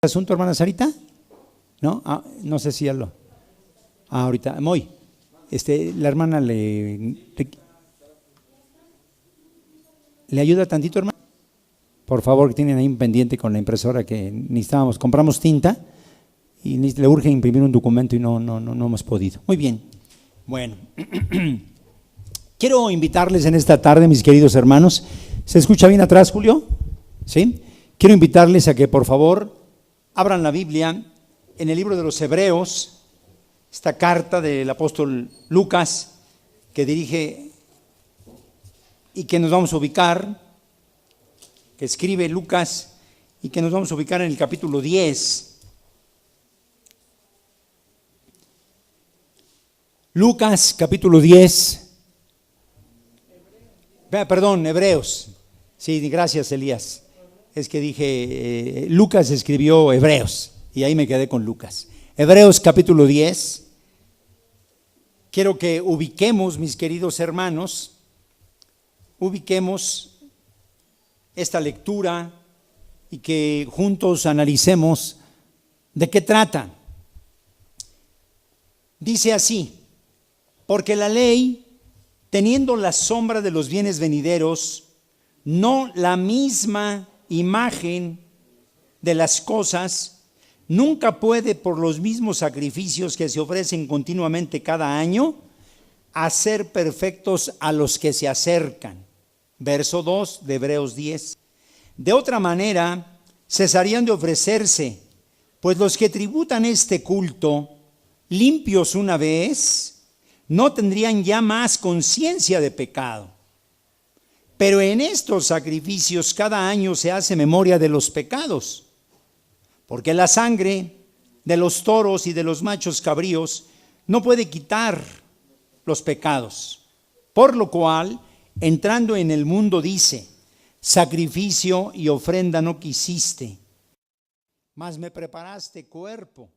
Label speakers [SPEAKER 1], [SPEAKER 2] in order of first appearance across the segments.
[SPEAKER 1] asunto, hermana Sarita? ¿No? No sé si ya lo... ahorita, Moy, la hermana le ayuda tantito, hermano. Por favor, que tienen ahí un pendiente con la impresora que necesitábamos. Compramos tinta y le urge imprimir un documento y no hemos podido. Muy bien. Bueno, quiero invitarles en esta tarde, mis queridos hermanos. ¿Se escucha bien atrás, Julio? ¿Sí? Quiero invitarles a que por favor abran la Biblia en el libro de los Hebreos, esta carta del apóstol Lucas que dirige y que nos vamos a ubicar, que escribe Lucas y que nos vamos a ubicar en el capítulo 10. Lucas capítulo 10. Perdón, Hebreos. Sí, gracias, Elías. Es que dije, Lucas escribió Hebreos y ahí me quedé con Lucas. Hebreos capítulo 10. Quiero que ubiquemos, mis queridos hermanos, ubiquemos esta lectura y que juntos analicemos de qué trata. Dice así: porque la ley, teniendo la sombra de los bienes venideros, no la misma imagen de las cosas, nunca puede, por los mismos sacrificios que se ofrecen continuamente cada año, hacer perfectos a los que se acercan. Verso 2 de Hebreos 10. De otra manera, cesarían de ofrecerse, pues los que tributan este culto, limpios una vez, no tendrían ya más conciencia de pecado. Pero en estos sacrificios cada año se hace memoria de los pecados, porque la sangre de los toros y de los machos cabríos no puede quitar los pecados. Por lo cual, entrando en el mundo dice: sacrificio y ofrenda no quisiste, mas me preparaste cuerpo.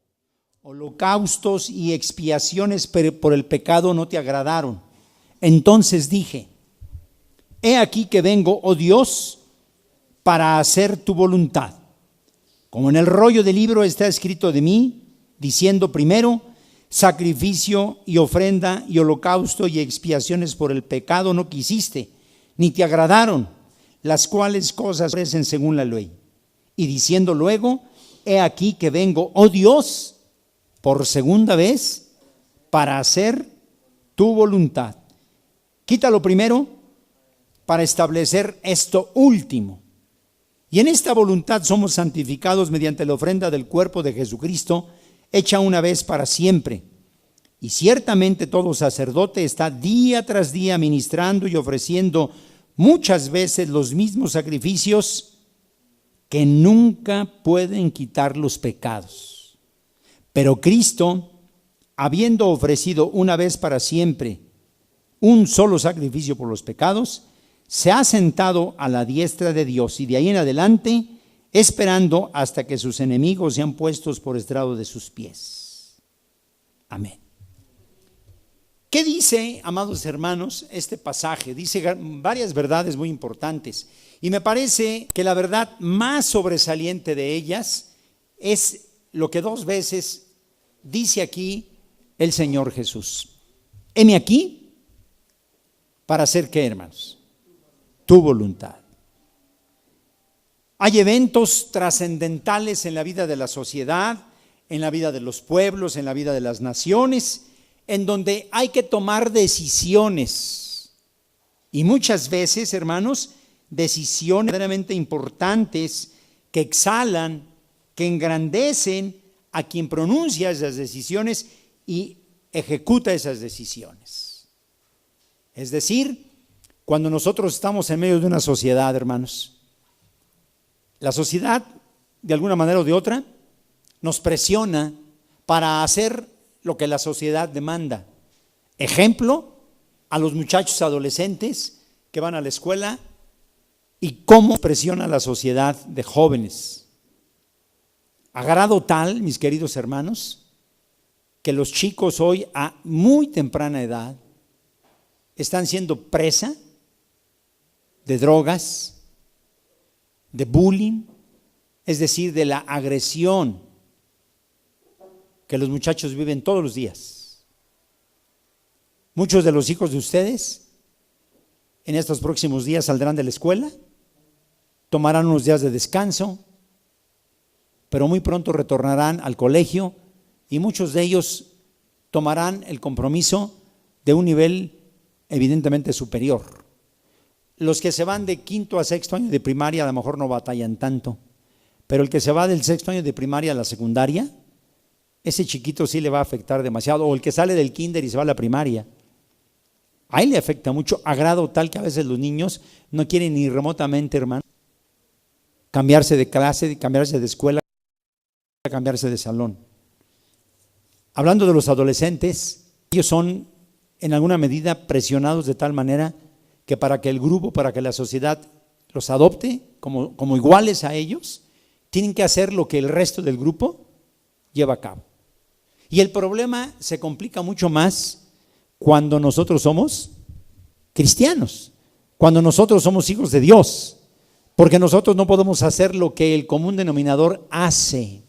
[SPEAKER 1] Holocaustos y expiaciones por el pecado no te agradaron. Entonces dije: he aquí que vengo, oh Dios, para hacer tu voluntad. Como en el rollo del libro está escrito de mí, diciendo: primero, sacrificio y ofrenda y holocausto y expiaciones por el pecado no quisiste, ni te agradaron, las cuales cosas ofrecen según la ley. Y diciendo luego: he aquí que vengo, oh Dios, por segunda vez, para hacer tu voluntad. Quítalo primero para establecer esto último. Y en esta voluntad somos santificados mediante la ofrenda del cuerpo de Jesucristo, hecha una vez para siempre. Y ciertamente todo sacerdote está día tras día ministrando y ofreciendo muchas veces los mismos sacrificios que nunca pueden quitar los pecados. Pero Cristo, habiendo ofrecido una vez para siempre un solo sacrificio por los pecados, se ha sentado a la diestra de Dios y de ahí en adelante esperando hasta que sus enemigos sean puestos por estrado de sus pies. Amén. ¿Qué dice, amados hermanos, este pasaje? Dice varias verdades muy importantes y me parece que la verdad más sobresaliente de ellas es lo que dos veces dice aquí el Señor Jesús. Heme aquí para hacer ¿qué, hermanos? Tu voluntad. Hay eventos trascendentales en la vida de la sociedad, en la vida de los pueblos, en la vida de las naciones, en donde hay que tomar decisiones. Y muchas veces, hermanos, decisiones verdaderamente importantes que exalan, que engrandecen a quien pronuncia esas decisiones y ejecuta esas decisiones. Es decir, cuando nosotros estamos en medio de una sociedad, hermanos, la sociedad, de alguna manera o de otra, nos presiona para hacer lo que la sociedad demanda. Ejemplo, a los muchachos adolescentes que van a la escuela y cómo presiona la sociedad de jóvenes. A grado tal, mis queridos hermanos, que los chicos hoy a muy temprana edad están siendo presa de drogas, de bullying, es decir, de la agresión que los muchachos viven todos los días. Muchos de los hijos de ustedes en estos próximos días saldrán de la escuela, tomarán unos días de descanso, pero muy pronto retornarán al colegio y muchos de ellos tomarán el compromiso de un nivel evidentemente superior. Los que se van de quinto a sexto año de primaria a lo mejor no batallan tanto, pero el que se va del sexto año de primaria a la secundaria, ese chiquito sí le va a afectar demasiado, o el que sale del kinder y se va a la primaria, ahí le afecta mucho, a grado tal que a veces los niños no quieren ni remotamente, hermano, cambiarse de clase, cambiarse de escuela, cambiarse de salón. Hablando de los adolescentes, ellos son en alguna medida presionados de tal manera que para que el grupo, para que la sociedad los adopte como iguales a ellos, tienen que hacer lo que el resto del grupo lleva a cabo. Y el problema se complica mucho más cuando nosotros somos cristianos, cuando nosotros somos hijos de Dios, porque nosotros no podemos hacer lo que el común denominador hace.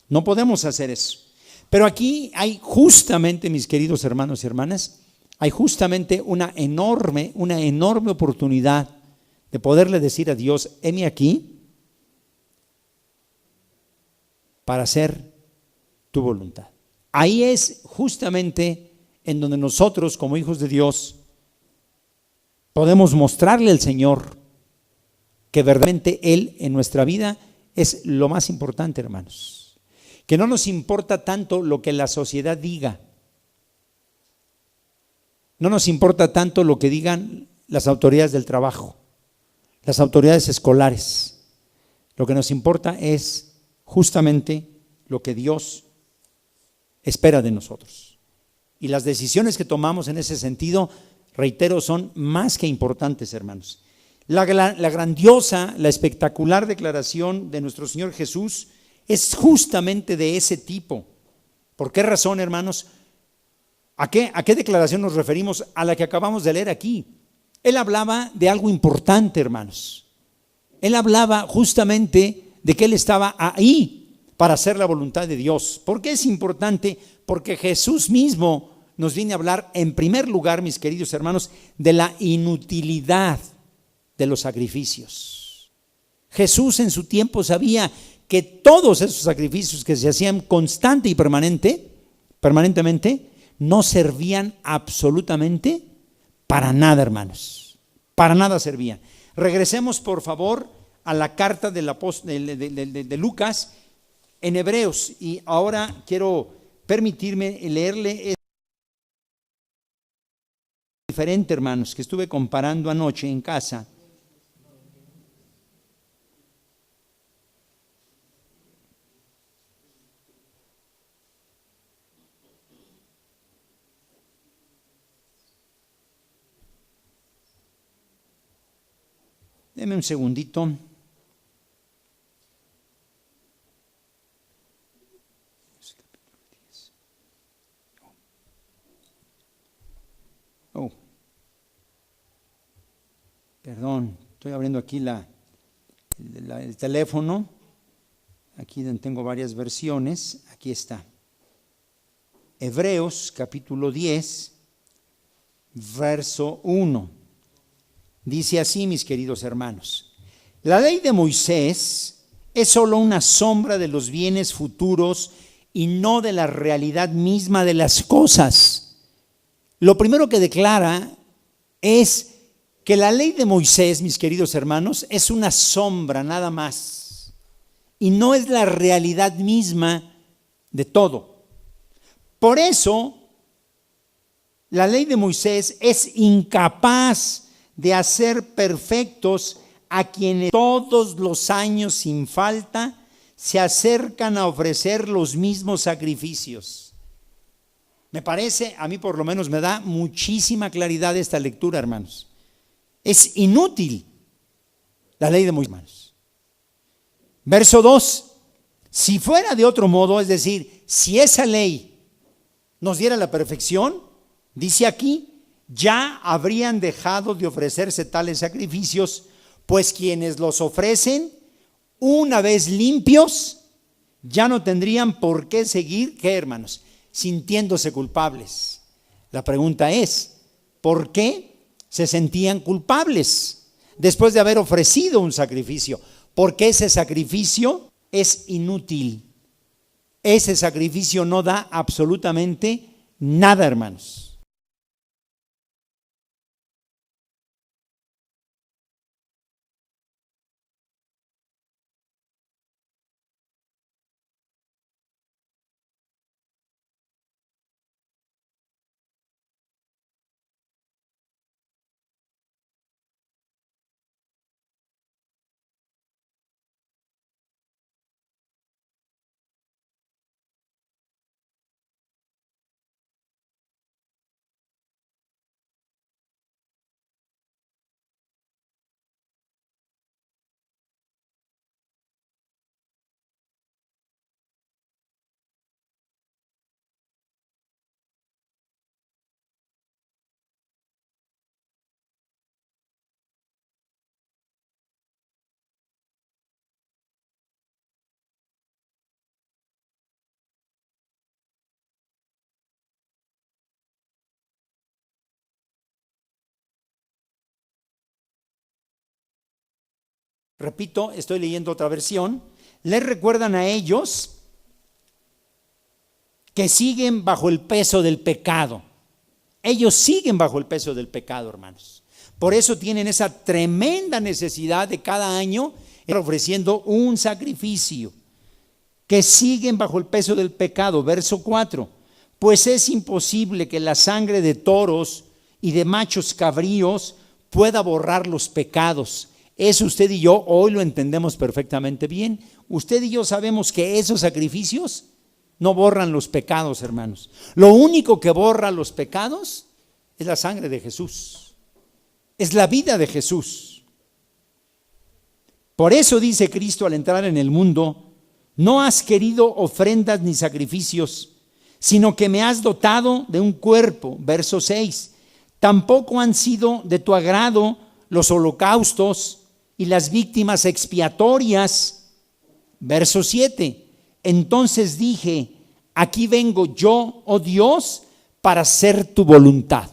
[SPEAKER 1] No podemos hacer eso. Pero aquí hay justamente, mis queridos hermanos y hermanas, hay justamente una enorme oportunidad de poderle decir a Dios: heme aquí para hacer tu voluntad. Ahí es justamente en donde nosotros, como hijos de Dios, podemos mostrarle al Señor que verdaderamente Él en nuestra vida es lo más importante, hermanos. Que no nos importa tanto lo que la sociedad diga. No nos importa tanto lo que digan las autoridades del trabajo, las autoridades escolares. Lo que nos importa es justamente lo que Dios espera de nosotros. Y las decisiones que tomamos en ese sentido, reitero, son más que importantes, hermanos. La grandiosa, la espectacular declaración de nuestro Señor Jesús es justamente de ese tipo. ¿Por qué razón, hermanos? ¿A qué declaración nos referimos? A la que acabamos de leer aquí. Él hablaba de algo importante, hermanos. Él hablaba justamente de que Él estaba ahí para hacer la voluntad de Dios. ¿Por qué es importante? Porque Jesús mismo nos viene a hablar, en primer lugar, mis queridos hermanos, de la inutilidad de los sacrificios. Jesús en su tiempo sabía que todos esos sacrificios que se hacían constante y permanentemente, no servían absolutamente para nada, hermanos. Para nada servían. Regresemos, por favor, a la carta de Lucas en Hebreos. Y ahora quiero permitirme leerle diferente, hermanos, que estuve comparando anoche en casa. Deme un segundito. Oh, perdón, estoy abriendo aquí el teléfono. Aquí tengo varias versiones. Aquí está. Hebreos capítulo 10, verso 1. Dice así, mis queridos hermanos: la ley de Moisés es solo una sombra de los bienes futuros y no de la realidad misma de las cosas. Lo primero que declara es que la ley de Moisés, mis queridos hermanos, es una sombra nada más y no es la realidad misma de todo. Por eso, la ley de Moisés es incapaz de hacer perfectos a quienes todos los años sin falta se acercan a ofrecer los mismos sacrificios. Me parece, a mí por lo menos me da muchísima claridad esta lectura, hermanos. Es inútil la ley de Moisés, hermanos. Verso 2: si fuera de otro modo, es decir, si esa ley nos diera la perfección, dice aquí, ya habrían dejado de ofrecerse tales sacrificios, pues quienes los ofrecen una vez limpios, ya no tendrían por qué seguir, ¿qué, hermanos? Sintiéndose culpables. La pregunta es, ¿por qué se sentían culpables después de haber ofrecido un sacrificio? Porque ese sacrificio es inútil. Ese sacrificio no da absolutamente nada, hermanos. Repito, estoy leyendo otra versión. Les recuerdan a ellos que siguen bajo el peso del pecado. Ellos siguen bajo el peso del pecado, hermanos. Por eso tienen esa tremenda necesidad de cada año estar ofreciendo un sacrificio. Que siguen bajo el peso del pecado. Verso 4. Pues es imposible que la sangre de toros y de machos cabríos pueda borrar los pecados. Eso usted y yo hoy lo entendemos perfectamente bien. Usted y yo sabemos que esos sacrificios no borran los pecados, hermanos. Lo único que borra los pecados es la sangre de Jesús. Es la vida de Jesús. Por eso dice Cristo al entrar en el mundo: no has querido ofrendas ni sacrificios, sino que me has dotado de un cuerpo. Verso 6. Tampoco han sido de tu agrado los holocaustos y las víctimas expiatorias. Verso 7. Entonces dije: aquí vengo yo, oh Dios, para hacer tu voluntad.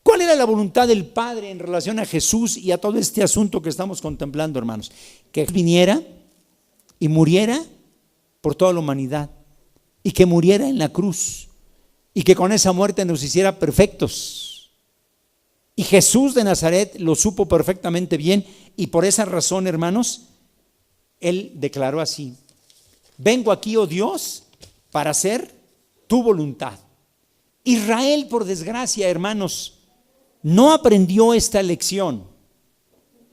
[SPEAKER 1] ¿Cuál era la voluntad del Padre en relación a Jesús y a todo este asunto que estamos contemplando, hermanos? Que viniera y muriera por toda la humanidad, y que muriera en la cruz, y que con esa muerte nos hiciera perfectos. Y Jesús de Nazaret lo supo perfectamente bien, y por esa razón, hermanos, Él declaró así: vengo aquí, oh Dios, para hacer tu voluntad. Israel, por desgracia, hermanos, no aprendió esta lección.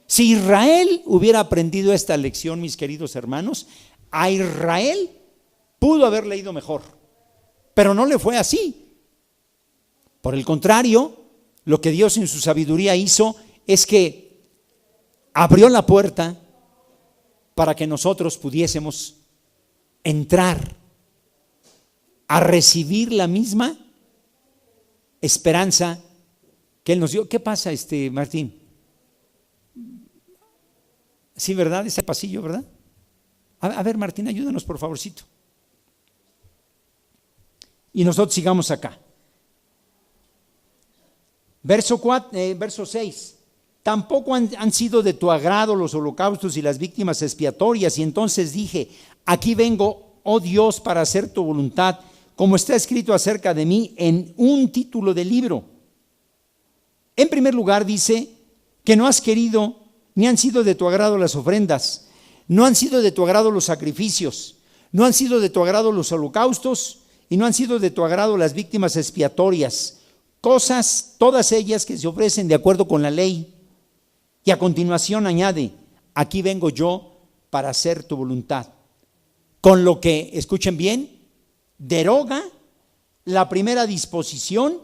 [SPEAKER 1] Si Israel hubiera aprendido esta lección, mis queridos hermanos, a Israel pudo haber leído mejor, pero no le fue así. Por el contrario, lo que Dios en su sabiduría hizo es que abrió la puerta para que nosotros pudiésemos entrar a recibir la misma esperanza que Él nos dio. ¿Qué pasa, Martín? Sí, ¿verdad? Ese pasillo, ¿verdad? A ver, Martín, ayúdanos por favorcito. Y nosotros sigamos acá. Verso 6. Tampoco han sido de tu agrado los holocaustos y las víctimas expiatorias. Y entonces dije: aquí vengo, oh Dios, para hacer tu voluntad, como está escrito acerca de mí en un título de libro. En primer lugar dice que no has querido ni han sido de tu agrado las ofrendas, no han sido de tu agrado los sacrificios, no han sido de tu agrado los holocaustos y no han sido de tu agrado las víctimas expiatorias, cosas todas ellas que se ofrecen de acuerdo con la ley. Y a continuación añade: aquí vengo yo para hacer tu voluntad. Con lo que, escuchen bien, deroga la primera disposición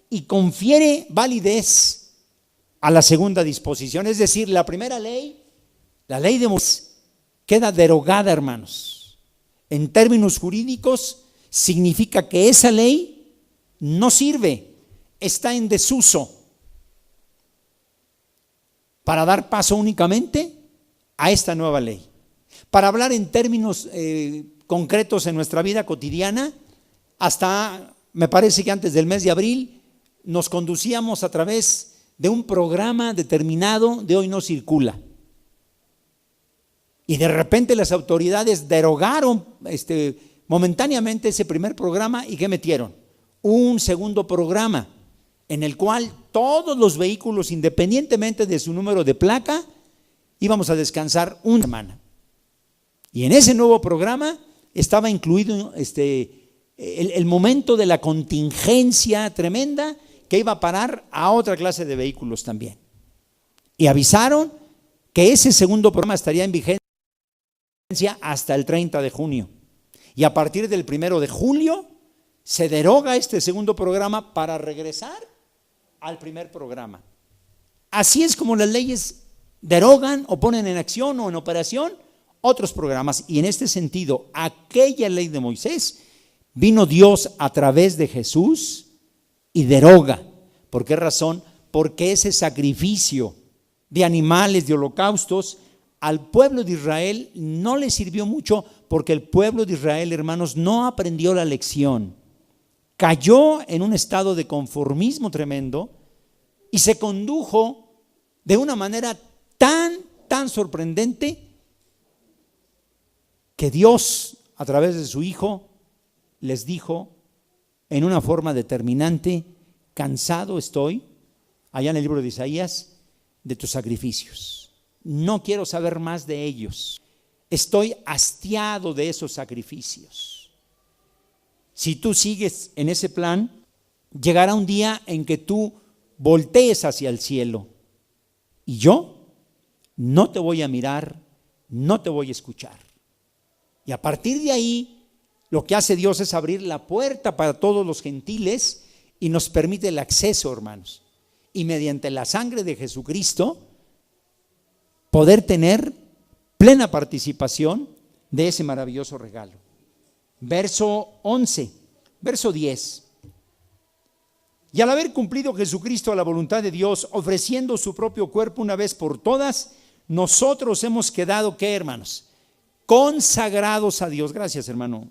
[SPEAKER 1] y confiere validez a la segunda disposición. Es decir, la primera ley, la ley de Moisés, queda derogada, hermanos. En términos jurídicos, significa que esa ley no sirve, está en desuso, para dar paso únicamente a esta nueva ley. Para hablar en términos concretos en nuestra vida cotidiana, hasta me parece que antes del mes de abril nos conducíamos a través de un programa determinado de Hoy No Circula. Y de repente las autoridades derogaron momentáneamente ese primer programa y ¿qué metieron? Un segundo programa en el cual todos los vehículos, independientemente de su número de placa, íbamos a descansar una semana. Y en ese nuevo programa estaba incluido el momento de la contingencia tremenda que iba a parar a otra clase de vehículos también. Y avisaron que ese segundo programa estaría en vigencia hasta el 30 de junio. Y a partir del 1 de julio se deroga este segundo programa para regresar al primer programa. Así es como las leyes derogan o ponen en acción o en operación otros programas. Y en este sentido, aquella ley de Moisés, vino Dios a través de Jesús y deroga. ¿Por qué razón? Porque ese sacrificio de animales, de holocaustos, al pueblo de Israel no le sirvió mucho, porque el pueblo de Israel, hermanos, no aprendió la lección. Cayó en un estado de conformismo tremendo y se condujo de una manera tan sorprendente que Dios, a través de su Hijo, les dijo en una forma determinante: cansado estoy, allá en el libro de Isaías, de tus sacrificios. No quiero saber más de ellos. Estoy hastiado de esos sacrificios. Si tú sigues en ese plan, llegará un día en que tú voltees hacia el cielo y yo no te voy a mirar, no te voy a escuchar. Y a partir de ahí, lo que hace Dios es abrir la puerta para todos los gentiles y nos permite el acceso, hermanos. Y mediante la sangre de Jesucristo, poder tener plena participación de ese maravilloso regalo. Verso 11, verso 10. Y al haber cumplido Jesucristo la voluntad de Dios, ofreciendo su propio cuerpo una vez por todas, nosotros hemos quedado, ¿qué, hermanos? Consagrados a Dios. Gracias, hermano.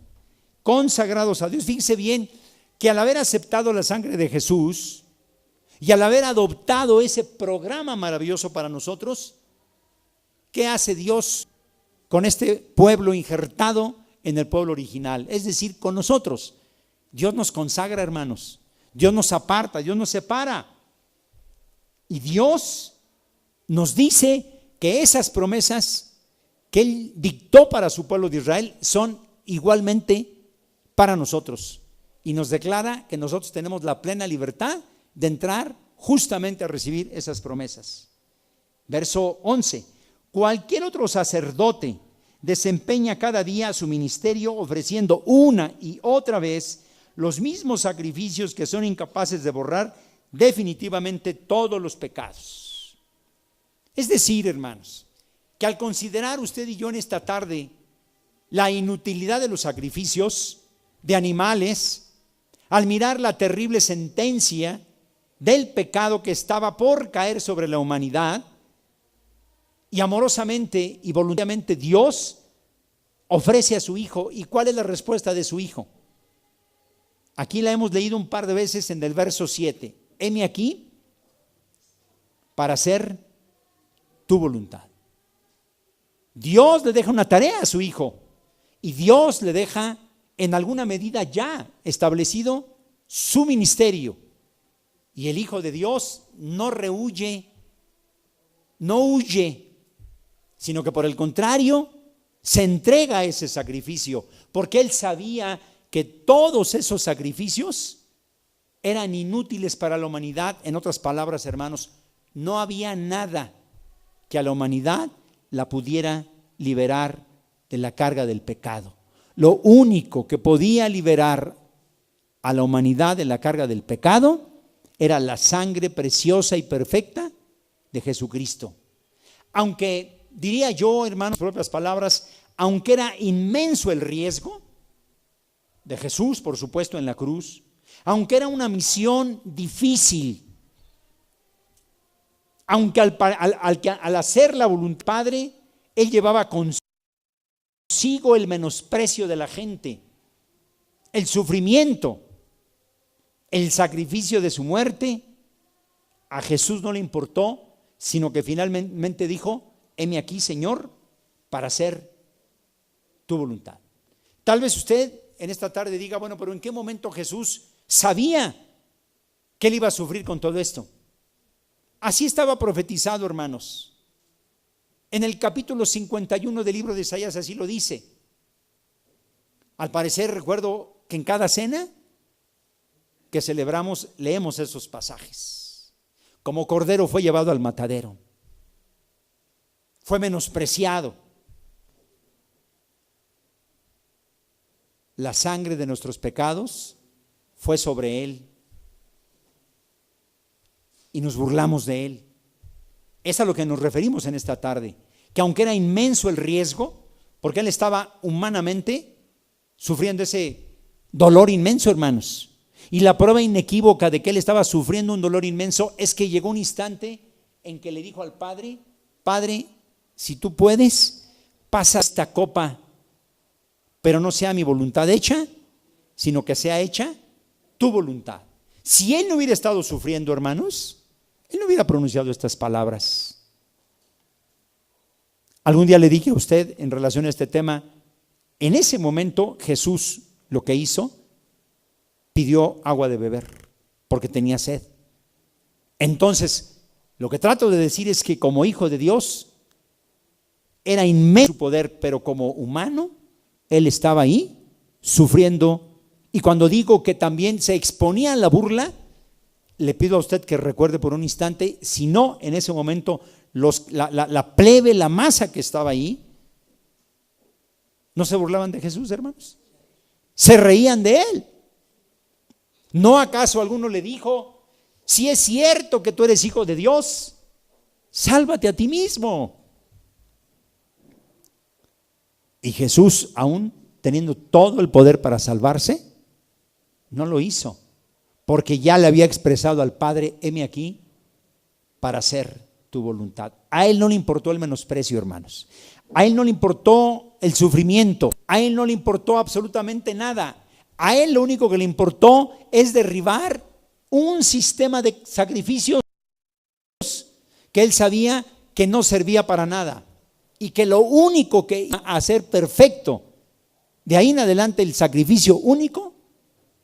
[SPEAKER 1] Consagrados a Dios. Fíjense bien que al haber aceptado la sangre de Jesús y al haber adoptado ese programa maravilloso para nosotros, ¿qué hace Dios con este pueblo injertado en el pueblo original? Es decir, con nosotros. Dios nos consagra, hermanos. Dios nos aparta, Dios nos separa. Y Dios nos dice que esas promesas que Él dictó para su pueblo de Israel son igualmente para nosotros. Y nos declara que nosotros tenemos la plena libertad de entrar justamente a recibir esas promesas. Verso 11. Cualquier otro sacerdote desempeña cada día su ministerio ofreciendo una y otra vez los mismos sacrificios que son incapaces de borrar definitivamente todos los pecados. Es decir, hermanos, que al considerar usted y yo en esta tarde la inutilidad de los sacrificios de animales, al mirar la terrible sentencia del pecado que estaba por caer sobre la humanidad, y amorosamente y voluntariamente Dios ofrece a su Hijo. ¿Y cuál es la respuesta de su Hijo? Aquí la hemos leído un par de veces en el verso 7. Heme aquí para hacer tu voluntad. Dios le deja una tarea a su Hijo y Dios le deja en alguna medida ya establecido su ministerio. Y el Hijo de Dios no rehuye, no huye, sino que por el contrario se entrega a ese sacrificio, porque Él sabía que todos esos sacrificios eran inútiles para la humanidad. En otras palabras, hermanos, no había nada que a la humanidad la pudiera liberar de la carga del pecado. Lo único que podía liberar a la humanidad de la carga del pecado era la sangre preciosa y perfecta de Jesucristo. Aunque, diría yo, hermanos, propias palabras, aunque era inmenso el riesgo de Jesús, por supuesto, en la cruz, aunque era una misión difícil, aunque al hacer la voluntad del Padre, Él llevaba consigo consigo el menosprecio de la gente, el sufrimiento, el sacrificio de su muerte. A Jesús no le importó, sino que finalmente dijo: heme aquí, Señor, para hacer tu voluntad. Tal vez usted en esta tarde diga: bueno, pero ¿en qué momento Jesús sabía que él iba a sufrir con todo esto? Así estaba profetizado, hermanos. En el capítulo 51 del libro de Isaías así lo dice. Al parecer, recuerdo que en cada cena que celebramos leemos esos pasajes. Como cordero fue llevado al matadero, fue menospreciado. La sangre de nuestros pecados fue sobre él y nos burlamos de él. Es a lo que nos referimos en esta tarde, que aunque era inmenso el riesgo, porque él estaba humanamente sufriendo ese dolor inmenso, hermanos, y la prueba inequívoca de que él estaba sufriendo un dolor inmenso es que llegó un instante en que le dijo al Padre: Padre, si tú puedes, pasa esta copa, pero no sea mi voluntad hecha, sino que sea hecha tu voluntad. Si él no hubiera estado sufriendo, hermanos, él no hubiera pronunciado estas palabras. Algún día le dije a usted en relación a este tema, en ese momento Jesús lo que hizo, pidió agua de beber porque tenía sed. Entonces, lo que trato de decir es que como hijo de Dios, era inmenso su poder, pero como humano, él estaba ahí sufriendo. Y cuando digo que también se exponía a la burla, le pido a usted que recuerde por un instante, si no, en ese momento la plebe, la masa que estaba ahí, ¿no se burlaban de Jesús, hermanos? Se reían de él. ¿No acaso alguno le dijo: si es cierto que tú eres hijo de Dios, sálvate a ti mismo? Y Jesús, aún teniendo todo el poder para salvarse, no lo hizo, porque ya le había expresado al Padre: heme aquí para hacer tu voluntad. A él no le importó el menosprecio, hermanos. A él no le importó el sufrimiento. A él no le importó absolutamente nada. A él lo único que le importó es derribar un sistema de sacrificios que él sabía que no servía para nada y que lo único que iba a hacer perfecto de ahí en adelante, el sacrificio único,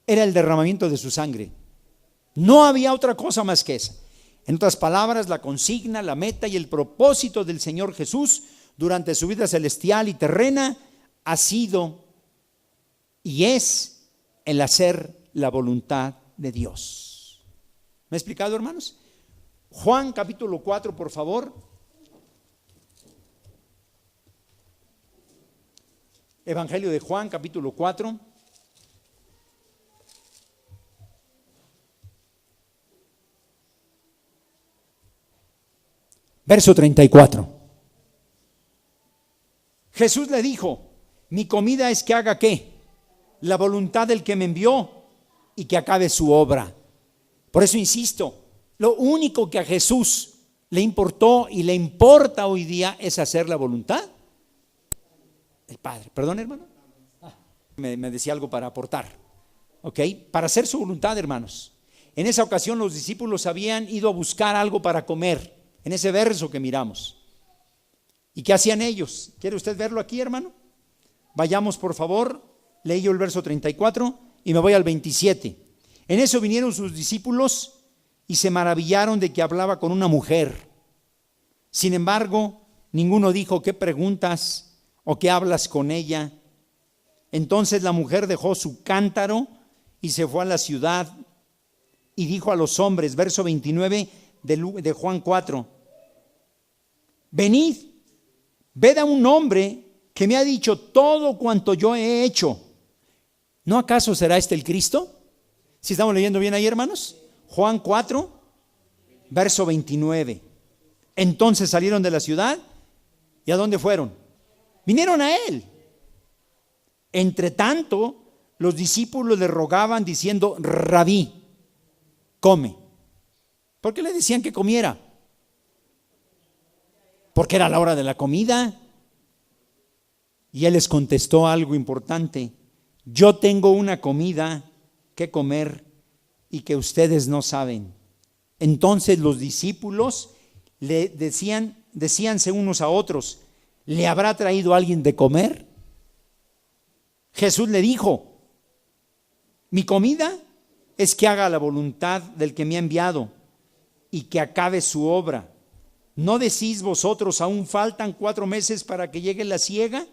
[SPEAKER 1] era el derramamiento de su sangre. No había otra cosa más que esa. En otras palabras, la consigna, la meta y el propósito del Señor Jesús durante su vida celestial y terrena ha sido y es el hacer la voluntad de Dios. ¿Me he explicado, hermanos? Juan capítulo 4, por favor. Evangelio de Juan capítulo 4. Verso 34. Jesús le dijo: mi comida es que haga ¿qué? La voluntad del que me envió y que acabe su obra. Por eso insisto, lo único que a Jesús le importó y le importa hoy día es hacer la voluntad del Padre. Perdón, hermano. Me decía algo para aportar. Ok, para hacer su voluntad, hermanos. En esa ocasión los discípulos habían ido a buscar algo para comer, en ese verso que miramos. ¿Y qué hacían ellos? ¿Quiere usted verlo aquí, hermano? Vayamos, por favor. Leí yo el verso 34 y me voy al 27. En eso vinieron sus discípulos y se maravillaron de que hablaba con una mujer. Sin embargo, ninguno dijo: ¿qué preguntas o qué hablas con ella? Entonces la mujer dejó su cántaro y se fue a la ciudad y dijo a los hombres, verso 29 de Juan 4: venid, ved a un hombre que me ha dicho todo cuanto yo he hecho. ¿No acaso será este el Cristo? ¿Sí estamos leyendo bien ahí, hermanos? Juan 4, verso 29. Entonces salieron de la ciudad, ¿y a dónde fueron? Vinieron a él. Entre tanto, los discípulos le rogaban diciendo: Rabí, come. ¿Por qué le decían que comiera? Porque era la hora de la comida. Y él les contestó algo importante: yo tengo una comida que comer y que ustedes no saben. Entonces los discípulos le decíanse unos a otros: ¿le habrá traído alguien de comer? Jesús le dijo: mi comida es que haga la voluntad del que me ha enviado y que acabe su obra. ¿No decís vosotros, aún faltan 4 meses para que llegue la siega?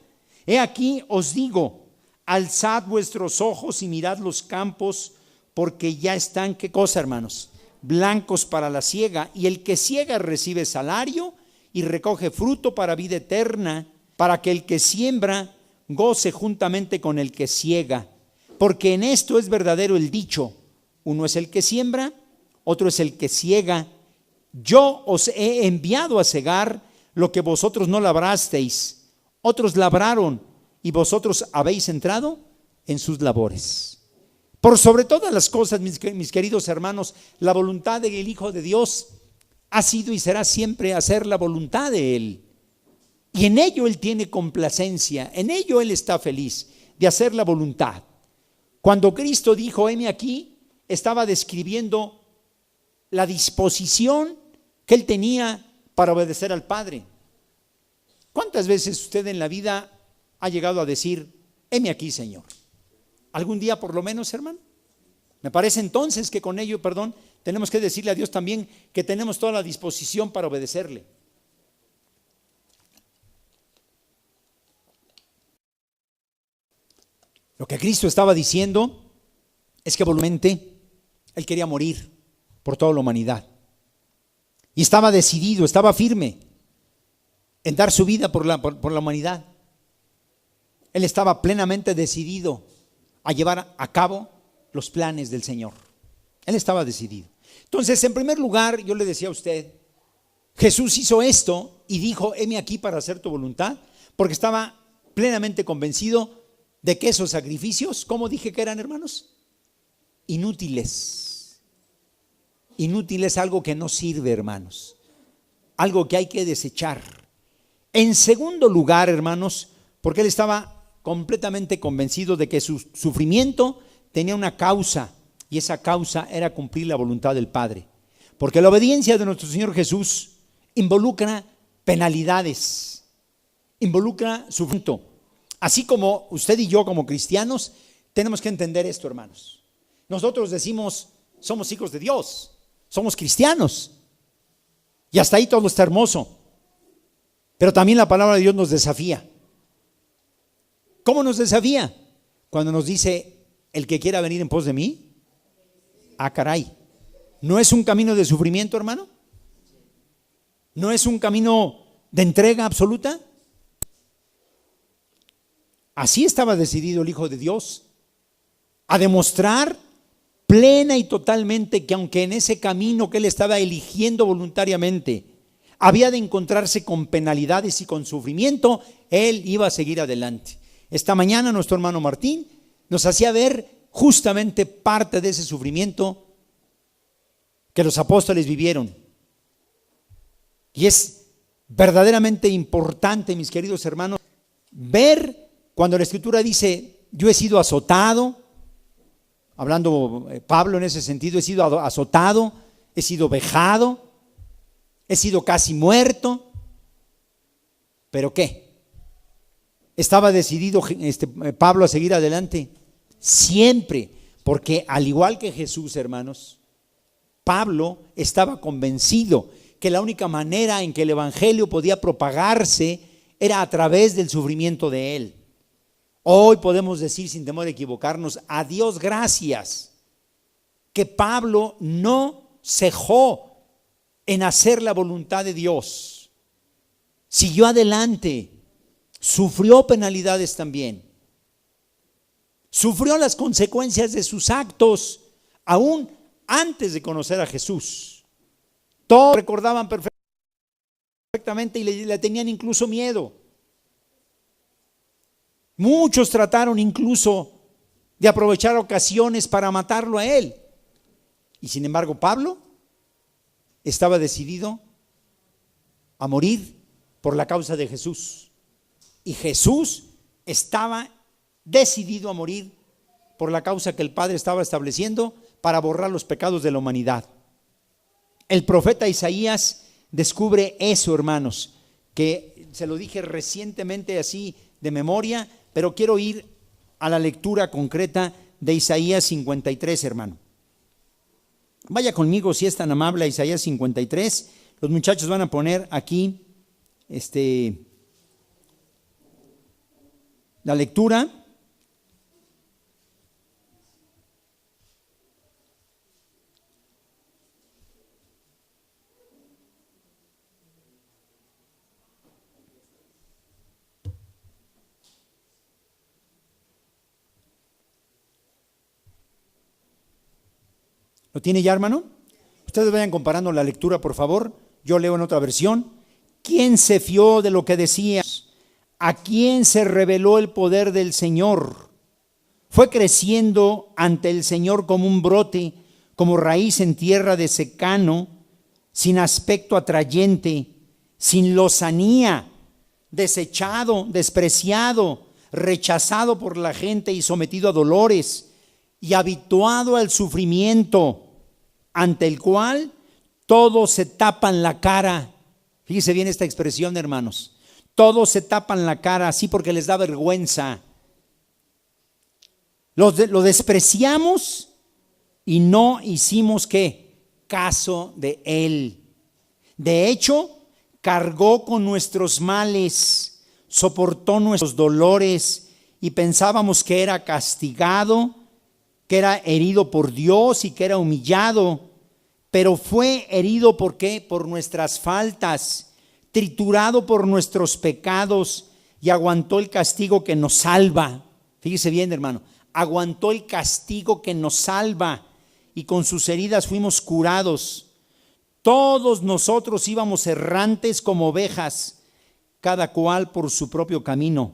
[SPEAKER 1] He aquí os digo, alzad vuestros ojos y mirad los campos, porque ya están, ¿qué cosa, hermanos? Blancos para la siega, y el que siega recibe salario y recoge fruto para vida eterna, para que el que siembra goce juntamente con el que siega. Porque en esto es verdadero el dicho: uno es el que siembra, otro es el que siega. Yo os he enviado a segar lo que vosotros no labrasteis, otros labraron y vosotros habéis entrado en sus labores. Por sobre todas las cosas, mis queridos hermanos, la voluntad del Hijo de Dios ha sido y será siempre hacer la voluntad de Él. Y en ello Él tiene complacencia, en ello Él está feliz de hacer la voluntad. Cuando Cristo dijo, heme aquí, estaba describiendo la disposición que Él tenía para obedecer al Padre. ¿Cuántas veces usted en la vida ha llegado a decir, heme aquí, Señor? ¿Algún día por lo menos, hermano? Me parece entonces que con ello, tenemos que decirle a Dios también que tenemos toda la disposición para obedecerle. Lo que Cristo estaba diciendo es que voluntariamente Él quería morir por toda la humanidad. Y estaba decidido, estaba firme en dar su vida por la humanidad. Él estaba plenamente decidido a llevar a cabo los planes del Señor. Él estaba decidido. Entonces, en primer lugar, yo le decía a usted, Jesús hizo esto y dijo, heme aquí para hacer tu voluntad, porque estaba plenamente convencido de que esos sacrificios, ¿cómo dije que eran, hermanos? Inútiles. Inútil es algo que no sirve, hermanos. Algo que hay que desechar. En segundo lugar, hermanos, porque él estaba completamente convencido de que su sufrimiento tenía una causa, y esa causa era cumplir la voluntad del Padre. Porque la obediencia de nuestro Señor Jesús involucra penalidades, involucra sufrimiento. Así como usted y yo como cristianos tenemos que entender esto, hermanos. Nosotros decimos, somos hijos de Dios, somos cristianos, y hasta ahí todo está hermoso. Pero también la palabra de Dios nos desafía. ¿Cómo nos desafía? Cuando nos dice, el que quiera venir en pos de mí, caray, ¿no es un camino de sufrimiento, hermano? ¿No es un camino de entrega absoluta? Así estaba decidido el Hijo de Dios a demostrar plena y totalmente que aunque en ese camino que él estaba eligiendo voluntariamente había de encontrarse con penalidades y con sufrimiento, él iba a seguir adelante. Esta mañana nuestro hermano Martín nos hacía ver justamente parte de ese sufrimiento que los apóstoles vivieron. Y es verdaderamente importante, mis queridos hermanos, ver cuando la Escritura dice, yo he sido azotado, hablando Pablo en ese sentido, he sido azotado, he sido vejado, he sido casi muerto, ¿pero qué? Estaba decidido Pablo a seguir adelante siempre, porque al igual que Jesús, hermanos, Pablo estaba convencido que la única manera en que el evangelio podía propagarse era a través del sufrimiento de él. Hoy podemos decir sin temor a equivocarnos, a Dios gracias, que Pablo no cejó en hacer la voluntad de Dios. Siguió adelante. Sufrió penalidades también. Sufrió las consecuencias de sus actos aún antes de conocer a Jesús. Todos recordaban perfectamente y le tenían incluso miedo. Muchos trataron incluso de aprovechar ocasiones para matarlo a él. Y sin embargo, Pablo estaba decidido a morir por la causa de Jesús. Y Jesús estaba decidido a morir por la causa que el Padre estaba estableciendo para borrar los pecados de la humanidad. El profeta Isaías descubre eso, hermanos, que se lo dije recientemente así de memoria, pero quiero ir a la lectura concreta de Isaías 53, hermano. Vaya conmigo, si es tan amable, a Isaías 53. Los muchachos van a poner aquí la lectura. ¿Lo tiene ya, hermano? Ustedes vayan comparando la lectura, por favor. Yo leo en otra versión. ¿Quién se fió de lo que decía? ¿A quién se reveló el poder del Señor? Fue creciendo ante el Señor como un brote, como raíz en tierra de secano, sin aspecto atrayente, sin lozanía, desechado, despreciado, rechazado por la gente y sometido a dolores, y habituado al sufrimiento, ante el cual todos se tapan la cara. Fíjese bien esta expresión, hermanos. Todos se tapan la cara así porque les da vergüenza. Lo despreciamos y no hicimos ¿qué? Caso de él. De hecho, cargó con nuestros males, soportó nuestros dolores y pensábamos que era castigado, que era herido por Dios y que era humillado, pero fue herido ¿por qué? Por nuestras faltas, triturado por nuestros pecados y aguantó el castigo que nos salva. Fíjese bien, hermano, aguantó el castigo que nos salva y con sus heridas fuimos curados. Todos nosotros íbamos errantes como ovejas, cada cual por su propio camino,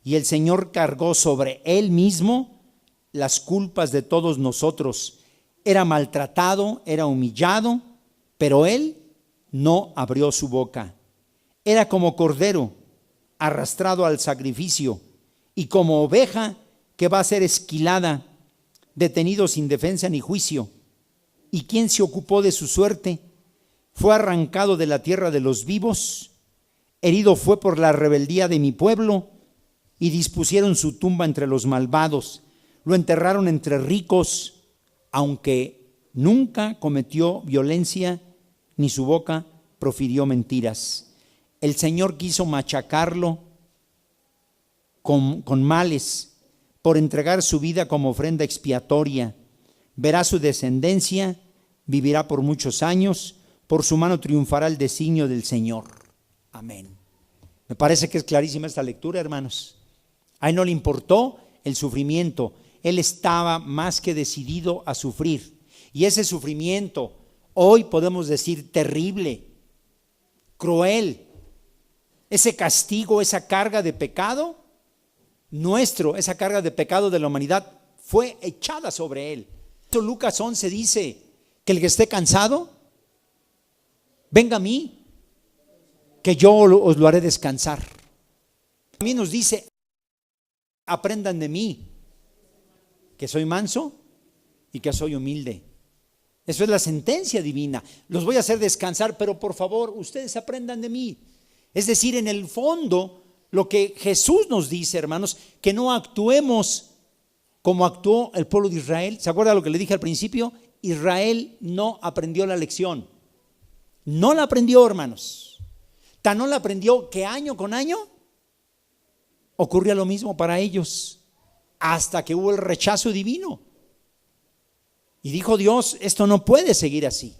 [SPEAKER 1] y el Señor cargó sobre él mismo las culpas de todos nosotros. Era maltratado, era humillado, pero él no abrió su boca. Era como cordero arrastrado al sacrificio y como oveja que va a ser esquilada, detenido sin defensa ni juicio. ¿Y quién se ocupó de su suerte? Fue arrancado de la tierra de los vivos, herido fue por la rebeldía de mi pueblo, y dispusieron su tumba entre los malvados. Lo enterraron entre ricos, aunque nunca cometió violencia, ni su boca profirió mentiras. El Señor quiso machacarlo con males, por entregar su vida como ofrenda expiatoria. Verá su descendencia, vivirá por muchos años, por su mano triunfará el designio del Señor. Amén. Me parece que es clarísima esta lectura, hermanos. A él no le importó el sufrimiento. Él estaba más que decidido a sufrir. Y ese sufrimiento, hoy podemos decir terrible, cruel, ese castigo, esa carga de pecado nuestro, esa carga de pecado de la humanidad fue echada sobre él. Lucas 11 dice que el que esté cansado, venga a mí, que yo os lo haré descansar. También nos dice, aprendan de mí, que soy manso y que soy humilde. Eso es la sentencia divina. Los voy a hacer descansar, pero por favor, ustedes aprendan de mí. Es decir, en el fondo, lo que Jesús nos dice, hermanos, que no actuemos como actuó el pueblo de Israel. ¿Se acuerda lo que le dije al principio? Israel no aprendió la lección. No la aprendió, hermanos. Tan no la aprendió que año con año ocurría lo mismo para ellos, hasta que hubo el rechazo divino. Y dijo Dios, esto no puede seguir así.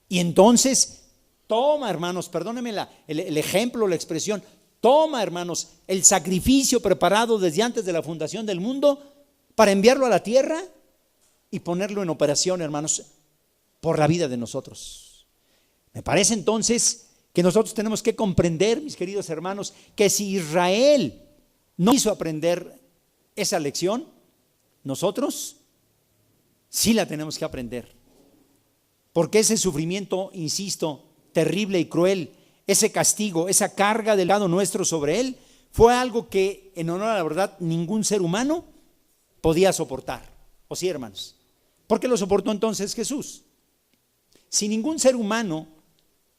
[SPEAKER 1] Y entonces, toma, hermanos, perdónenme el ejemplo, la expresión, toma, hermanos, el sacrificio preparado desde antes de la fundación del mundo para enviarlo a la tierra y ponerlo en operación, hermanos, por la vida de nosotros. Me parece entonces que nosotros tenemos que comprender, mis queridos hermanos, que si Israel no quiso aprender esa lección, nosotros sí la tenemos que aprender. Porque ese sufrimiento, insisto, terrible y cruel, ese castigo, esa carga del lado nuestro sobre él, fue algo que, en honor a la verdad, ningún ser humano podía soportar. ¿O sí, hermanos? ¿Por qué lo soportó entonces Jesús? Si ningún ser humano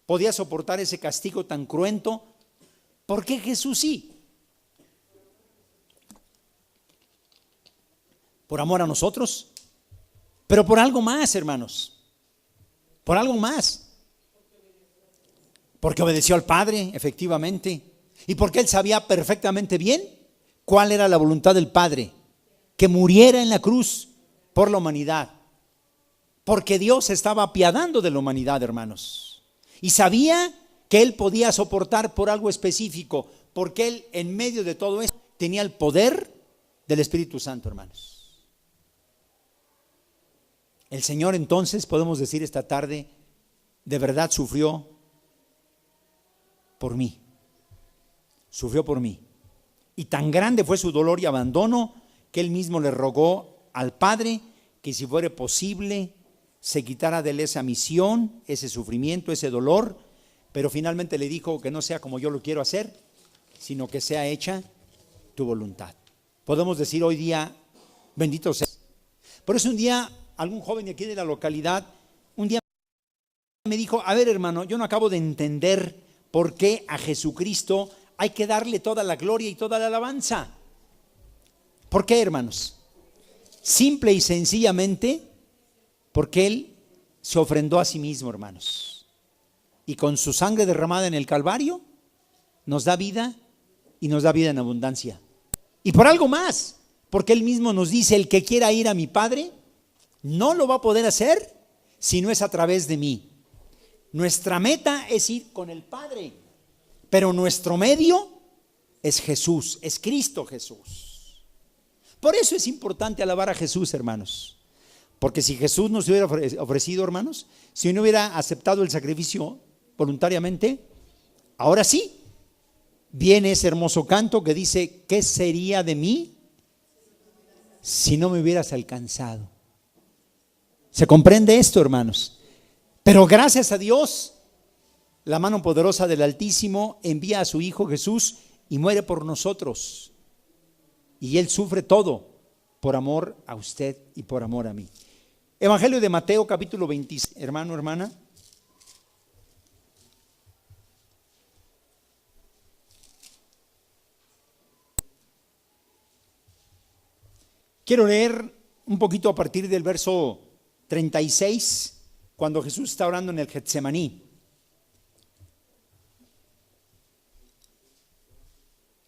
[SPEAKER 1] podía soportar ese castigo tan cruento, ¿por qué Jesús sí? Por amor a nosotros, pero por algo más, hermanos, por algo más. Porque obedeció al Padre, efectivamente, y porque Él sabía perfectamente bien cuál era la voluntad del Padre, que muriera en la cruz por la humanidad, porque Dios estaba apiadando de la humanidad, hermanos, y sabía que Él podía soportar por algo específico, porque Él en medio de todo eso tenía el poder del Espíritu Santo, hermanos. El Señor entonces, podemos decir esta tarde, de verdad sufrió por mí. Sufrió por mí. Y tan grande fue su dolor y abandono que Él mismo le rogó al Padre que si fuera posible se quitara de Él esa misión, ese sufrimiento, ese dolor, pero finalmente le dijo que no sea como yo lo quiero hacer, sino que sea hecha tu voluntad. Podemos decir hoy día, bendito sea. Por eso un día algún joven de aquí de la localidad, un día me dijo, a ver hermano, yo no acabo de entender por qué a Jesucristo hay que darle toda la gloria y toda la alabanza. ¿Por qué, hermanos? Simple y sencillamente porque Él se ofrendó a sí mismo, hermanos. Y con su sangre derramada en el Calvario nos da vida y nos da vida en abundancia. Y por algo más, porque Él mismo nos dice, el que quiera ir a mi Padre no lo va a poder hacer si no es a través de mí. Nuestra meta es ir con el Padre, pero nuestro medio es Jesús, es Cristo Jesús. Por eso es importante alabar a Jesús, hermanos, porque si Jesús nos hubiera ofrecido, hermanos, si no hubiera aceptado el sacrificio voluntariamente, ahora sí, viene ese hermoso canto que dice, ¿qué sería de mí si no me hubieras alcanzado? ¿Se comprende esto, hermanos? Pero gracias a Dios, la mano poderosa del Altísimo envía a su Hijo Jesús y muere por nosotros. Y Él sufre todo por amor a usted y por amor a mí. Evangelio de Mateo, capítulo 26, hermano, hermana. Quiero leer un poquito a partir del verso 36, cuando Jesús está orando en el Getsemaní.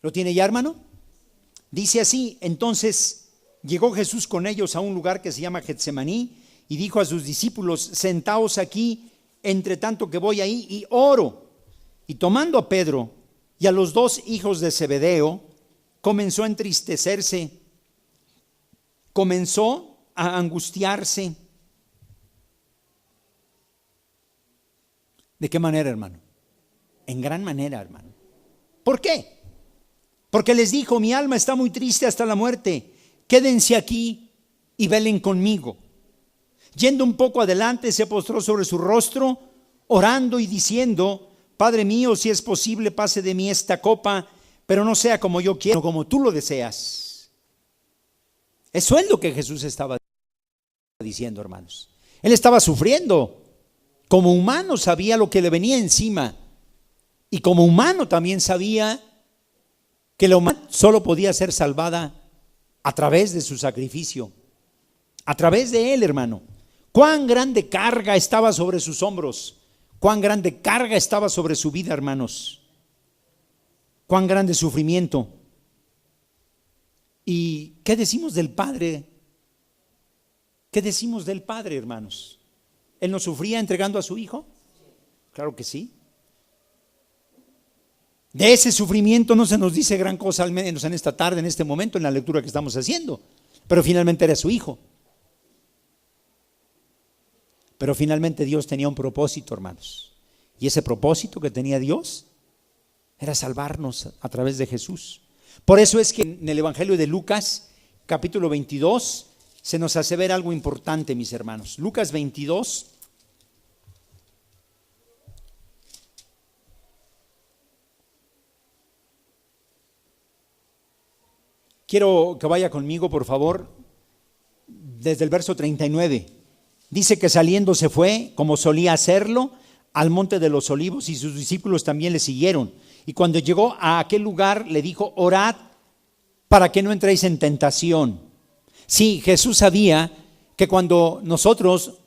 [SPEAKER 1] ¿Lo tiene ya, hermano? Dice así, entonces llegó Jesús con ellos a un lugar que se llama Getsemaní y dijo a sus discípulos, sentaos aquí, entre tanto que voy ahí y oro. Y tomando a Pedro y a los dos hijos de Zebedeo, comenzó a entristecerse, comenzó a angustiarse. ¿De qué manera, hermano? En gran manera, hermano. ¿Por qué? Porque les dijo, mi alma está muy triste hasta la muerte, quédense aquí y velen conmigo. Yendo un poco adelante, se postró sobre su rostro, orando y diciendo, Padre mío, si es posible, pase de mí esta copa, pero no sea como yo quiero, como tú lo deseas. Eso es lo que Jesús estaba diciendo, hermanos. Él estaba sufriendo. Como humano sabía lo que le venía encima. Y como humano también sabía que la humanidad solo podía ser salvada a través de su sacrificio. A través de Él, hermano. Cuán grande carga estaba sobre sus hombros. Cuán grande carga estaba sobre su vida, hermanos. Cuán grande sufrimiento. ¿Y qué decimos del Padre? ¿Qué decimos del Padre, hermanos? ¿Él no sufría entregando a su Hijo? Claro que sí. De ese sufrimiento no se nos dice gran cosa, al menos en esta tarde, en este momento, en la lectura que estamos haciendo. Pero finalmente era su Hijo. Pero finalmente Dios tenía un propósito, hermanos. Y ese propósito que tenía Dios era salvarnos a través de Jesús. Por eso es que en el Evangelio de Lucas, capítulo 22, se nos hace ver algo importante, mis hermanos. Lucas 22. Quiero que vaya conmigo, por favor, desde el verso 39. Dice que saliendo se fue, como solía hacerlo, al monte de los olivos, y sus discípulos también le siguieron. Y cuando llegó a aquel lugar, le dijo: orad para que no entréis en tentación. Sí, Jesús sabía que cuando nosotros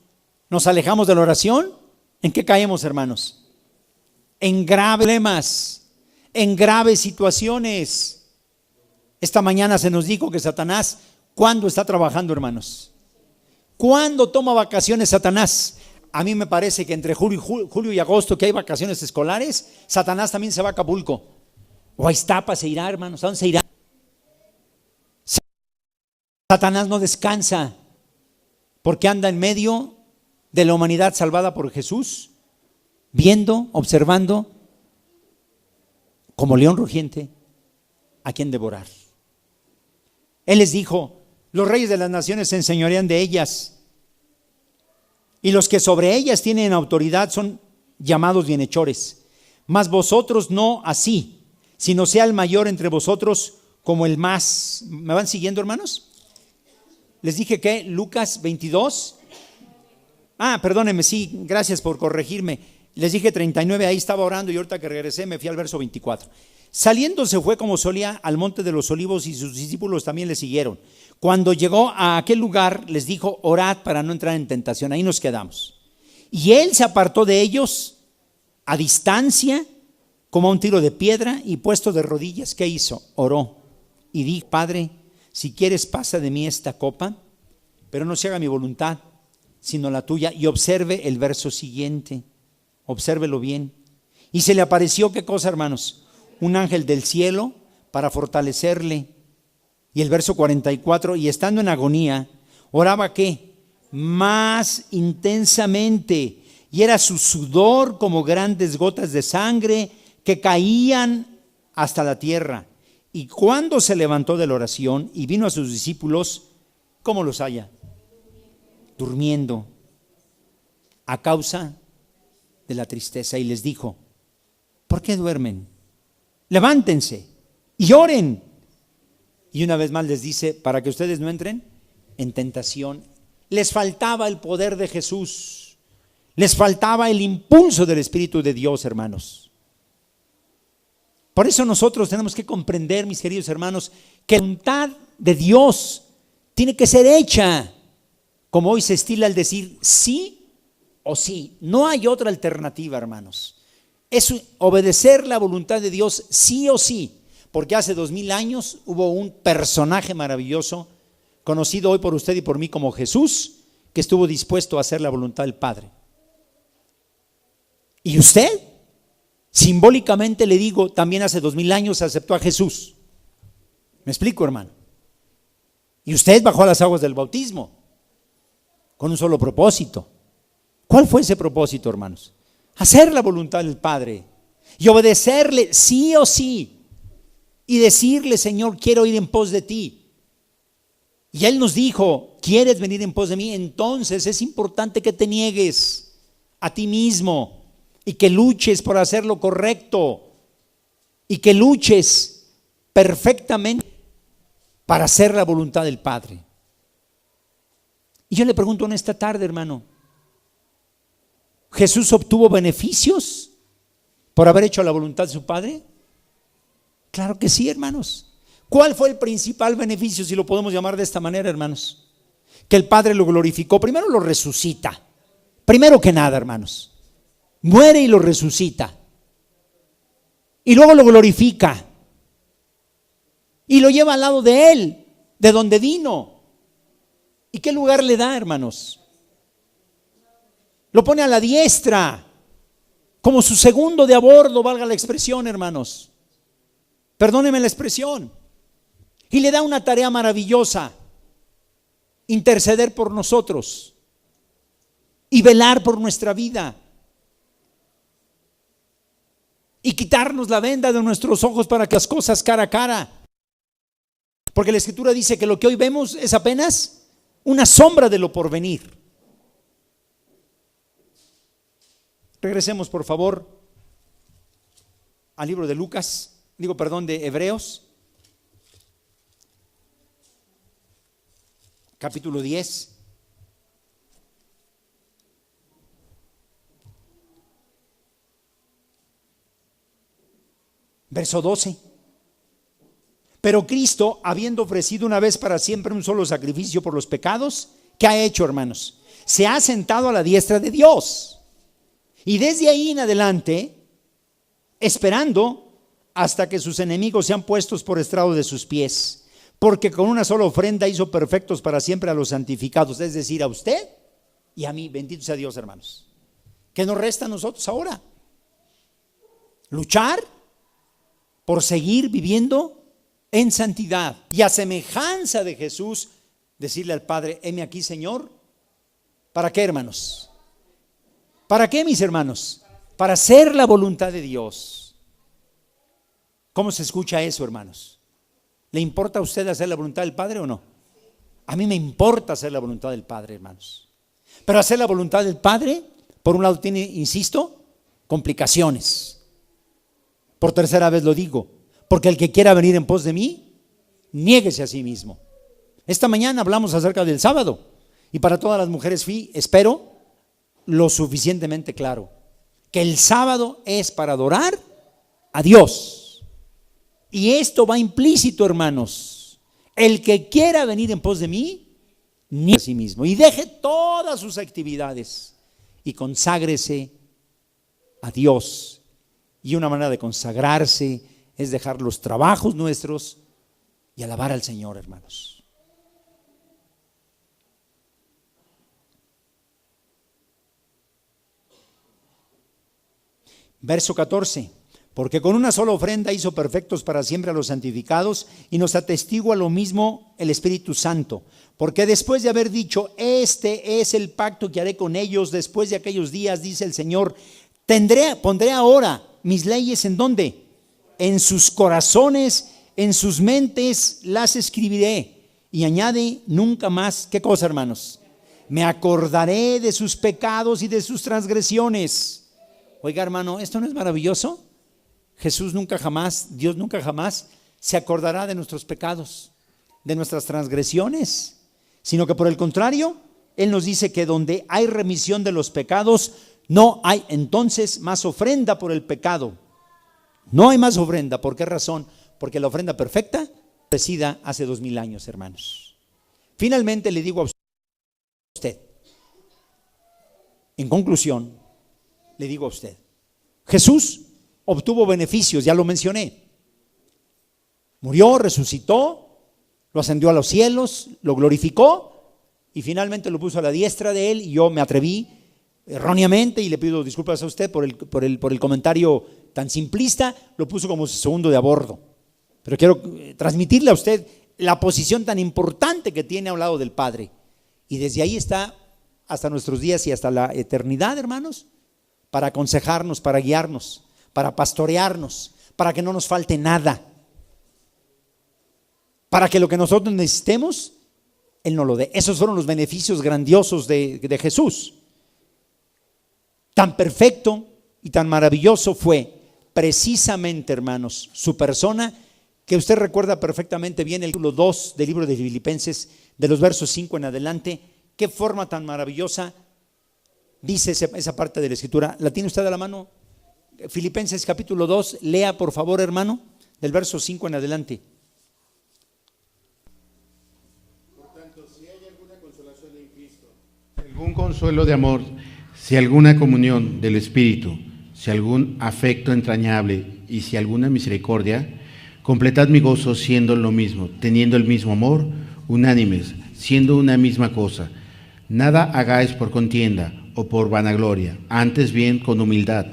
[SPEAKER 1] nos alejamos de la oración, ¿en qué caemos, hermanos? En graves problemas, en graves situaciones. Esta mañana se nos dijo que Satanás, ¿cuándo está trabajando, hermanos? ¿Cuándo toma vacaciones Satanás? A mí me parece que entre julio y agosto, que hay vacaciones escolares, Satanás también se va a Acapulco. O a Iztapa se irá, hermanos. ¿A dónde se irá? Satanás no descansa, porque anda en medio de la humanidad salvada por Jesús, viendo, observando, como león rugiente, a quien devorar. Él les dijo: los reyes de las naciones se enseñorean de ellas, y los que sobre ellas tienen autoridad son llamados bienhechores. Mas vosotros no así, sino sea el mayor entre vosotros como el más. ¿Me van siguiendo, hermanos? Les dije que Lucas 22. Perdónenme, sí, gracias por corregirme. Les dije 39, ahí estaba orando y ahorita que regresé me fui al verso 24. Saliendo se fue como solía al monte de los olivos, y sus discípulos también le siguieron. Cuando llegó a aquel lugar, les dijo: orad para no entrar en tentación. Ahí nos quedamos. Y él se apartó de ellos a distancia, como a un tiro de piedra, y puesto de rodillas, ¿qué hizo? Oró y dijo: Padre, si quieres, pasa de mí esta copa, pero no se haga mi voluntad, sino la tuya. Y observe el verso siguiente, obsérvelo bien. Y se le apareció, ¿qué cosa, hermanos? Un ángel del cielo para fortalecerle. Y el verso 44, y estando en agonía, oraba ¿qué? Más intensamente, y era su sudor como grandes gotas de sangre que caían hasta la tierra. Y cuando se levantó de la oración y vino a sus discípulos, ¿cómo los halla? Durmiendo, a causa de la tristeza. Y les dijo: ¿por qué duermen? Levántense y oren. Y una vez más les dice: para que ustedes no entren en tentación. Les faltaba el poder de Jesús, les faltaba el impulso del Espíritu de Dios, hermanos. Por eso nosotros tenemos que comprender, mis queridos hermanos, que la voluntad de Dios tiene que ser hecha, como hoy se estila el decir sí o sí. No hay otra alternativa, hermanos. Es obedecer la voluntad de Dios sí o sí, porque hace 2000 años hubo un personaje maravilloso, conocido hoy por usted y por mí como Jesús, que estuvo dispuesto a hacer la voluntad del Padre. Y usted, simbólicamente le digo, también hace 2000 años aceptó a Jesús. ¿Me explico, hermano? Y usted bajó a las aguas del bautismo con un solo propósito. ¿Cuál fue ese propósito, hermanos? Hacer la voluntad del Padre y obedecerle sí o sí, y decirle: Señor, quiero ir en pos de ti. Y Él nos dijo: ¿quieres venir en pos de mí? Entonces es importante que te niegues a ti mismo y que luches por hacer lo correcto y que luches perfectamente para hacer la voluntad del Padre. Y yo le pregunto en esta tarde, hermano, ¿Jesús obtuvo beneficios por haber hecho la voluntad de su Padre? Claro que sí, hermanos. ¿Cuál fue el principal beneficio, si lo podemos llamar de esta manera, hermanos? Que el Padre lo glorificó. Primero lo resucita. Primero que nada, hermanos, muere y lo resucita. Y luego lo glorifica. Y lo lleva al lado de Él, de donde vino. ¿Y qué lugar le da, hermanos? Lo pone a la diestra, como su segundo de a bordo, valga la expresión, hermanos. Perdónenme la expresión. Y le da una tarea maravillosa: interceder por nosotros y velar por nuestra vida y quitarnos la venda de nuestros ojos para que las cosas cara a cara. Porque la Escritura dice que lo que hoy vemos es apenas una sombra de lo porvenir. Regresemos, por favor, al libro de Lucas, de Hebreos. capítulo 10. Verso 12. Pero Cristo, habiendo ofrecido una vez para siempre un solo sacrificio por los pecados, ¿qué ha hecho, hermanos? Se ha sentado a la diestra de Dios. Y desde ahí en adelante, esperando hasta que sus enemigos sean puestos por estrado de sus pies. Porque con una sola ofrenda hizo perfectos para siempre a los santificados, es decir, a usted y a mí. Bendito sea Dios, hermanos. ¿Qué nos resta a nosotros ahora? Luchar por seguir viviendo en santidad y a semejanza de Jesús, decirle al Padre: heme aquí, Señor. ¿Para qué, hermanos? ¿Para qué, mis hermanos? Para hacer la voluntad de Dios. ¿Cómo se escucha eso, hermanos? ¿Le importa a usted hacer la voluntad del Padre o no? A mí me importa hacer la voluntad del Padre, hermanos. Pero hacer la voluntad del Padre, por un lado tiene, insisto, complicaciones. Por tercera vez lo digo, porque el que quiera venir en pos de mí, niéguese a sí mismo. Esta mañana hablamos acerca del sábado, y para todas las mujeres fui, espero, lo suficientemente claro, que el sábado es para adorar a Dios. Y esto va implícito, hermanos. El que quiera venir en pos de mí, niéguese a sí mismo y deje todas sus actividades y conságrese a Dios. Y una manera de consagrarse es dejar los trabajos nuestros y alabar al Señor, hermanos. Verso 14. Porque con una sola ofrenda hizo perfectos para siempre a los santificados, y nos atestigua lo mismo el Espíritu Santo. Porque después de haber dicho: este es el pacto que haré con ellos después de aquellos días, dice el Señor, pondré ahora mis leyes, ¿en dónde? En sus corazones, en sus mentes las escribiré. Y añade: nunca más, ¿qué cosa, hermanos? Me acordaré de sus pecados y de sus transgresiones. Oiga, hermano, ¿esto no es maravilloso? Jesús nunca jamás, Dios nunca jamás se acordará de nuestros pecados, de nuestras transgresiones, sino que por el contrario, Él nos dice que donde hay remisión de los pecados, no hay entonces más ofrenda por el pecado. No hay más ofrenda. ¿Por qué razón? Porque la ofrenda perfecta ofrecida hace 2000 años, hermanos. Finalmente le digo a usted, en conclusión, le digo a usted, Jesús obtuvo beneficios, ya lo mencioné. Murió, resucitó, lo ascendió a los cielos, lo glorificó y finalmente lo puso a la diestra de Él. Y yo me atreví erróneamente, y le pido disculpas a usted por el comentario tan simplista, lo puso como segundo de a bordo. Pero quiero transmitirle a usted la posición tan importante que tiene a un lado del Padre. Y desde ahí está hasta nuestros días y hasta la eternidad, hermanos, para aconsejarnos, para guiarnos, para pastorearnos, para que no nos falte nada, para que lo que nosotros necesitemos, Él nos lo dé. Esos fueron los beneficios grandiosos de Jesús. Tan perfecto y tan maravilloso fue precisamente, hermanos, su persona, que usted recuerda perfectamente bien el capítulo 2 del libro de Filipenses, de los versos 5 en adelante. Qué forma tan maravillosa dice esa parte de la Escritura. ¿La tiene usted a la mano? Filipenses capítulo 2, lea por favor, hermano, del verso 5 en adelante.
[SPEAKER 2] Por tanto, si hay alguna consolación en Cristo, algún consuelo de amor, si alguna comunión del Espíritu, si algún afecto entrañable y si alguna misericordia, completad mi gozo siendo lo mismo, teniendo el mismo amor, unánimes, siendo una misma cosa. Nada hagáis por contienda o por vanagloria, antes bien con humildad,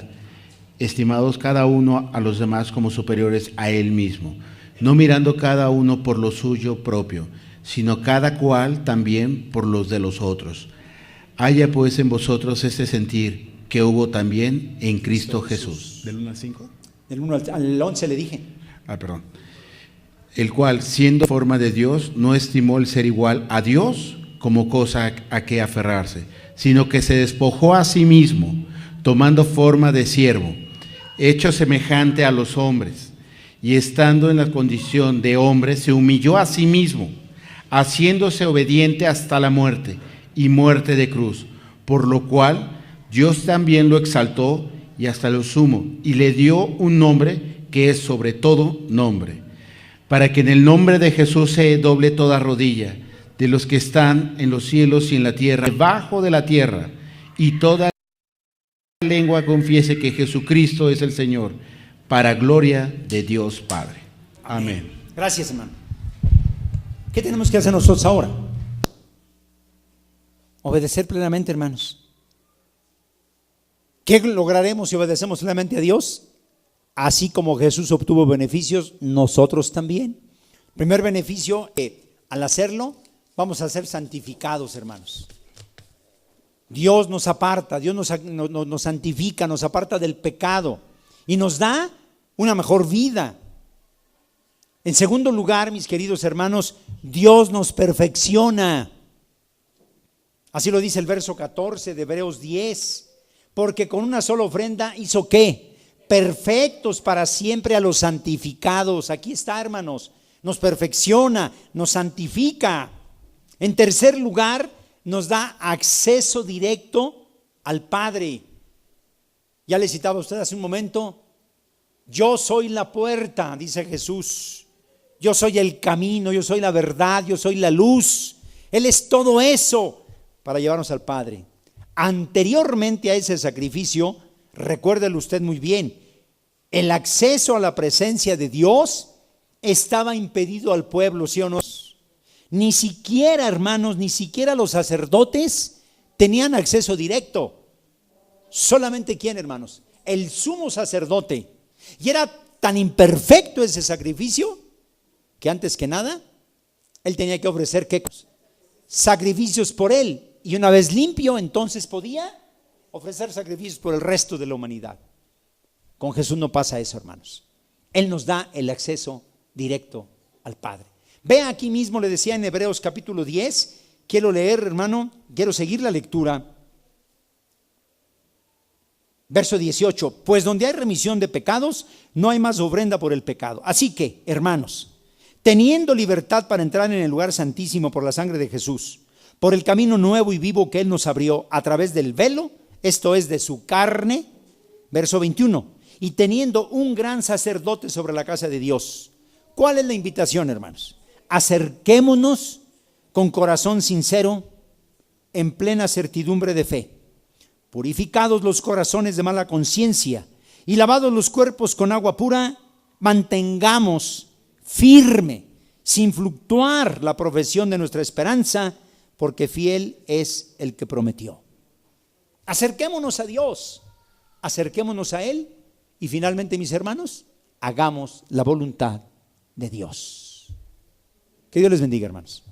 [SPEAKER 2] estimados cada uno a los demás como superiores a él mismo, no mirando cada uno por lo suyo propio, sino cada cual también por los de los otros. Haya pues en vosotros este sentir que hubo también en Cristo Jesús. ¿Del 1 al 5?
[SPEAKER 1] Del 1 al 11 le dije.
[SPEAKER 2] Perdón. El cual, siendo forma de Dios, no estimó el ser igual a Dios como cosa a que aferrarse, sino que se despojó a sí mismo, tomando forma de siervo, hecho semejante a los hombres, y estando en la condición de hombre, se humilló a sí mismo, haciéndose obediente hasta la muerte y muerte de cruz, por lo cual Dios también lo exaltó y hasta lo sumo, y le dio un nombre que es sobre todo nombre, para que en el nombre de Jesús se doble toda rodilla, de los que están en los cielos y en la tierra, debajo de la tierra, y toda lengua confiese que Jesucristo es el Señor, para gloria de Dios Padre. Amén.
[SPEAKER 1] Gracias, hermano. ¿Qué tenemos que hacer nosotros ahora? Obedecer plenamente, hermanos. ¿Qué lograremos si obedecemos plenamente a Dios? Así como Jesús obtuvo beneficios, nosotros también. Primer beneficio, al hacerlo, vamos a ser santificados, hermanos. Dios nos aparta, Dios nos santifica, nos aparta del pecado y nos da una mejor vida. En segundo lugar, mis queridos hermanos, Dios nos perfecciona. Así lo dice el verso 14 de Hebreos 10. Porque con una sola ofrenda hizo ¿qué? Perfectos para siempre a los santificados. Aquí está, hermanos, nos perfecciona, nos santifica. En tercer lugar, nos da acceso directo al Padre. Ya le citaba a usted hace un momento, yo soy la puerta, dice Jesús. Yo soy el camino, yo soy la verdad, yo soy la luz. Él es todo eso para llevarnos al Padre. Anteriormente a ese sacrificio, recuérdelo usted muy bien, el acceso a la presencia de Dios estaba impedido al pueblo, ¿sí o no? Ni siquiera, hermanos, ni siquiera los sacerdotes tenían acceso directo. Solamente ¿quién, hermanos? El sumo sacerdote. Y era tan imperfecto ese sacrificio que antes que nada, él tenía que ofrecer ¿qué? Sacrificios por él. Y una vez limpio, entonces podía ofrecer sacrificios por el resto de la humanidad. Con Jesús no pasa eso, hermanos. Él nos da el acceso directo al Padre. Vea aquí mismo, le decía en Hebreos capítulo 10, quiero leer, hermano, quiero seguir la lectura. Verso 18, pues donde hay remisión de pecados, no hay más ofrenda por el pecado. Así que, hermanos, teniendo libertad para entrar en el lugar santísimo por la sangre de Jesús, por el camino nuevo y vivo que Él nos abrió a través del velo, esto es de su carne, verso 21, y teniendo un gran sacerdote sobre la casa de Dios. ¿Cuál es la invitación, hermanos? Acerquémonos con corazón sincero, en plena certidumbre de fe, purificados los corazones de mala conciencia y lavados los cuerpos con agua pura, mantengamos firme, sin fluctuar, la profesión de nuestra esperanza, porque fiel es el que prometió. Acerquémonos a Dios, acerquémonos a Él y finalmente, mis hermanos, hagamos la voluntad de Dios. Que Dios les bendiga, hermanos.